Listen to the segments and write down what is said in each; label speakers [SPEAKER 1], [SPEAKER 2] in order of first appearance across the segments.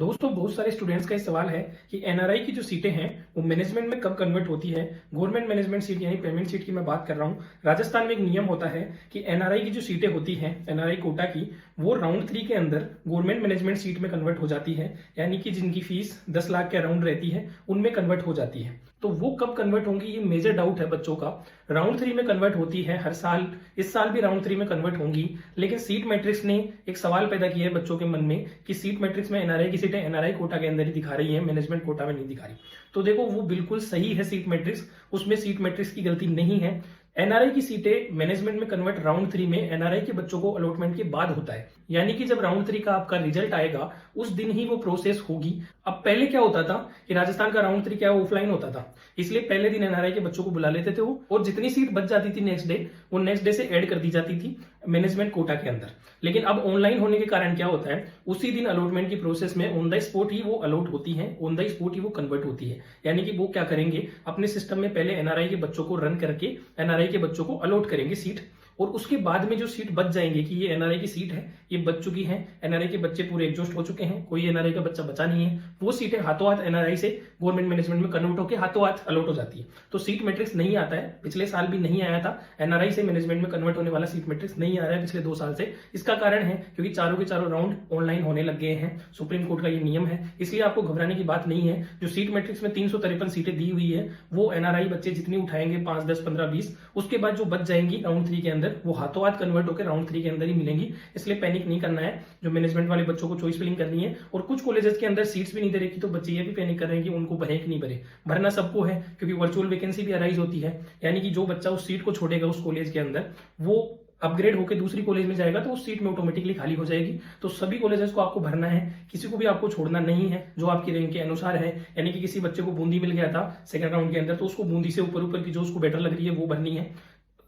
[SPEAKER 1] दोस्तों बहुत सारे स्टूडेंट्स का ये सवाल है कि एनआरआई की जो सीटें हैं वो मैनेजमेंट में कब कन्वर्ट होती है। गवर्नमेंट मैनेजमेंट सीट यानी पेमेंट सीट की मैं बात कर रहा हूँ। राजस्थान में एक नियम होता है कि एनआरआई की जो सीटें होती हैं एनआरआई कोटा की, वो राउंड 3 के अंदर गवर्नमेंट मैनेजमेंट सीट में कन्वर्ट हो जाती है, यानी कि जिनकी फीस 10 लाख के अराउंड रहती है उनमें कन्वर्ट हो जाती है। तो वो कब कन्वर्ट होंगी ये मेजर डाउट है बच्चों का। राउंड 3 में कन्वर्ट होती है हर साल, इस साल भी राउंड 3 में कन्वर्ट होंगी। लेकिन सीट मैट्रिक्स ने एक सवाल पैदा किया है बच्चों के मन में कि सीट मैट्रिक्स में एनआरआई की सीटें एनआरआई कोटा के अंदर ही दिखा रही है, मैनेजमेंट कोटा में नहीं दिखा रही। तो देखो वो बिल्कुल सही है सीट मैट्रिक्स, उसमें सीट मैट्रिक्स की गलती नहीं है। एनआरआई की सीटें मैनेजमेंट में कन्वर्ट राउंड 3 में एनआरआई के बच्चों को अलॉटमेंट के बाद होता है, यानी कि जब राउंड 3 का आपका रिजल्ट आएगा उस दिन ही वो प्रोसेस होगी। अब पहले क्या होता था कि राजस्थान का राउंड 3 क्या ऑफलाइन होता था, इसलिए पहले दिन एनआरआई के बच्चों को बुला लेते थे वो, और जितनी सीट बच जाती थी नेक्स्ट डे वो नेक्स्ट डे से ऐड कर दी जाती थी मैनेजमेंट कोटा के अंदर। लेकिन अब ऑनलाइन होने के कारण क्या होता है, उसी दिन अलॉटमेंट की प्रोसेस में ऑन द स्पॉट ही वो अलॉट होती है, ऑन द स्पॉट ही वो कन्वर्ट होती है। यानी कि वो क्या करेंगे, अपने सिस्टम में पहले एनआरआई के बच्चों को रन करके एनआरआई के बच्चों को अलॉट करेंगे सीट, और उसके बाद में जो सीट बच जाएंगे कि ये एनआरआई की सीट है, ये बच चुकी है, एनआरआई के बच्चे पूरे एग्जॉस्ट हो चुके हैं, कोई एनआरआई का बच्चा बचा नहीं है, वो सीटें हाथों हाथ एनआरआई से गवर्नमेंट मैनेजमेंट में कन्वर्ट होकर हाथों हाथ अलॉट हो जाती है। तो सीट मैट्रिक्स नहीं आता है, पिछले साल भी नहीं आया था, एनआरआई से मैनेजमेंट में कन्वर्ट होने वाला सीट मैट्रिक्स नहीं आ रहा है पिछले 2 साल से। इसका कारण है क्योंकि चारों के चारों राउंड ऑनलाइन होने लग गए हैं, सुप्रीम कोर्ट का ये नियम है, इसलिए आपको घबराने की बात नहीं है। जो सीट मैट्रिक्स में 353 सीटें दी हुई है वो एनआरआई बच्चे जितनी उठाएंगे 5, 10, 15, 20, उसके बाद जो बच जाएंगी राउंड 3 के अंदर वो हाथों हाथ कन्वर्ट होकर राउंड 3 के अंदर ही मिलेंगी। इसलिए पैनिक नहीं करना है। जो मैनेजमेंट वाले बच्चों को चॉइस फिलिंग करनी है, और कुछ कॉलेजेस के अंदर सीट्स भी नहीं दे रही, तो बच्चे ये भी पैनिक कर रहे हैं कि उनको भरे कि नहीं भरे। भरना सबको है क्योंकि वर्चुअल वैकेंसी भी अराइज होती है, यानी कि जो बच्चा उस सीट को छोड़ेगा उस कॉलेज के अंदर वो अपग्रेड होकर दूसरी कॉलेज में जाएगा तो उस सीट में ऑटोमेटिकली खाली हो जाएगी। तो सभी कॉलेजेस को आपको भरना है, किसी को भी आपको छोड़ना नहीं है जो आपकी रैंक के अनुसार है। यानी कि किसी बच्चे को बूंदी मिल गया था सेकंड राउंड के अंदर, तो उसको बूंदी से ऊपर ऊपर की जो उसको बेटर लग रही है वो भरनी है।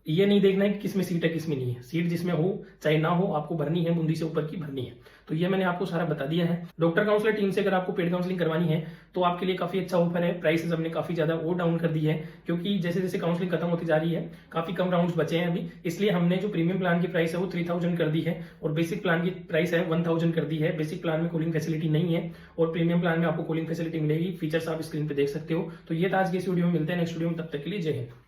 [SPEAKER 1] ये नहीं देखना है कि किसमें सीट है किसमें नहीं है, सीट जिसमें हो चाहे ना हो आपको भरनी है, बूंदी से ऊपर की भरनी है। तो ये मैंने आपको सारा बता दिया है। डॉक्टर काउंसलर टीम से अगर आपको पेड काउंसलिंग करवानी है तो आपके लिए काफी अच्छा ऑफर है। प्राइसेस हमने काफी ज्यादा और डाउन कर दी है, क्योंकि जैसे जैसे काउंसलिंग खत्म होती जा रही है काफी कम राउंड्स बचे हैं अभी, इसलिए हमने जो प्रीमियम प्लान की प्राइस है वो 3000 कर दी है, और बेसिक प्लान की प्राइस है 1000 कर दी है। बेसिक प्लान में कॉलिंग फैसिलिटी नहीं है और प्रीमियम प्लान में आपको कॉलिंग फैसिलिटी मिलेगी। फीचर्स आप स्क्रीन पे देख सकते हो। तो ये था आज की इस वीडियो में, मिलते हैं नेक्स्ट वीडियो में, तब तक के लिए जय हिंद।